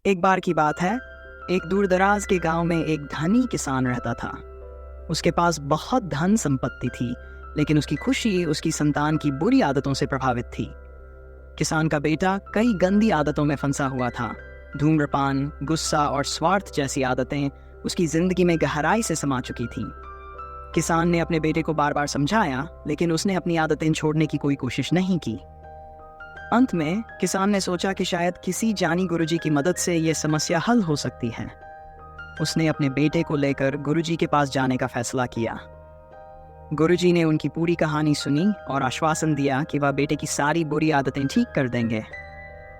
एक बार की बात है, एक दूर-दराज के गांव में एक धनी किसान रहता था। उसके पास बहुत धन संपत्ति थी, लेकिन उसकी खुशी उसकी संतान की बुरी आदतों से प्रभावित थी। किसान का बेटा कई गंदी आदतों में फंसा हुआ था। धूम्रपान, गुस्सा और स्वार्थ जैसी आदतें उसकी जिंदगी में गहराई से समा चुकी थीं। किसान ने अपने बेटे को बार-बार समझाया, लेकिन उसने अपनी आदतें छोड़ने की कोई कोशिश नहीं की। अंत में किसान ने सोचा कि शायद किसी जानी गुरुजी की मदद से ये समस्या हल हो सकती है। उसने अपने बेटे को लेकर गुरुजी के पास जाने का फैसला किया। गुरुजी ने उनकी पूरी कहानी सुनी और आश्वासन दिया कि वह बेटे की सारी बुरी आदतें ठीक कर देंगे।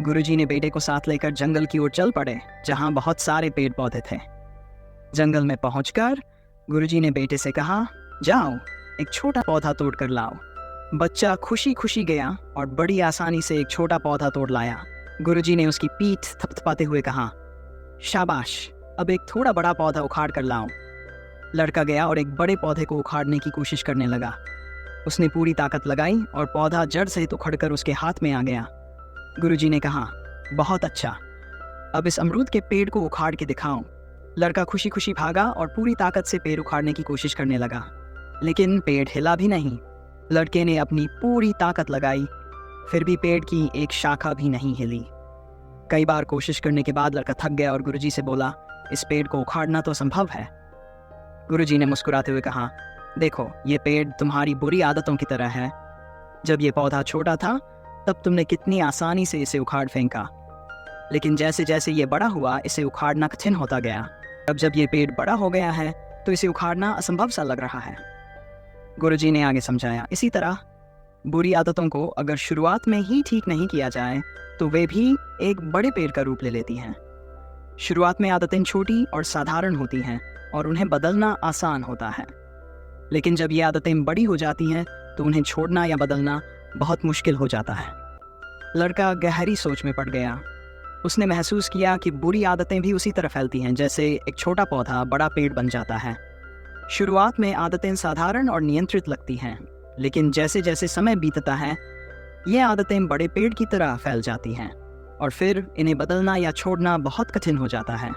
गुरुजी ने बेटे को साथ लेकर जंगल की ओर चल पड़े, जहां बहुत सारे पेड़ पौधे थे। जंगल में पहुंचकर गुरुजी ने बेटे से कहा, जाओ, एक छोटा पौधा तोड़ कर लाओ। बच्चा खुशी खुशी गया और बड़ी आसानी से एक छोटा पौधा तोड़ लाया। गुरुजी ने उसकी पीठ थपथपाते हुए कहा, शाबाश, अब एक थोड़ा बड़ा पौधा उखाड़ कर लाओ। लड़का गया और एक बड़े पौधे को उखाड़ने की कोशिश करने लगा। उसने पूरी ताकत लगाई और पौधा जड़ सहित उखड़कर उसके हाथ में आ गया। गुरुजी ने कहा, बहुत अच्छा, अब इस अमरूद के पेड़ को उखाड़ के दिखाओ। लड़का खुशी खुशी भागा और पूरी ताकत से पेड़ उखाड़ने की कोशिश करने लगा, लेकिन पेड़ हिला भी नहीं। लड़के ने अपनी पूरी ताकत लगाई, फिर भी पेड़ की एक शाखा भी नहीं हिली। कई बार कोशिश करने के बाद लड़का थक गया और गुरुजी से बोला, इस पेड़ को उखाड़ना तो संभव है। गुरुजी ने मुस्कुराते हुए कहा, देखो, ये पेड़ तुम्हारी बुरी आदतों की तरह है। जब ये पौधा छोटा था, तब तुमने कितनी आसानी से इसे उखाड़ फेंका, लेकिन जैसे जैसे ये बड़ा हुआ, इसे उखाड़ना कठिन होता गया। अब जब ये पेड़ बड़ा हो गया है, तो इसे उखाड़ना असंभव सा लग रहा है। गुरुजी ने आगे समझाया, इसी तरह बुरी आदतों को अगर शुरुआत में ही ठीक नहीं किया जाए, तो वे भी एक बड़े पेड़ का रूप ले लेती हैं। शुरुआत में आदतें छोटी और साधारण होती हैं और उन्हें बदलना आसान होता है, लेकिन जब ये आदतें बड़ी हो जाती हैं, तो उन्हें छोड़ना या बदलना बहुत मुश्किल हो जाता है। लड़का गहरी सोच में पड़ गया। उसने महसूस किया कि बुरी आदतें भी उसी तरह फैलती हैं, जैसे एक छोटा पौधा बड़ा पेड़ बन जाता है। शुरुआत में आदतें साधारण और नियंत्रित लगती हैं, लेकिन जैसे जैसे समय बीतता है, ये आदतें बड़े पेड़ की तरह फैल जाती हैं और फिर इन्हें बदलना या छोड़ना बहुत कठिन हो जाता है।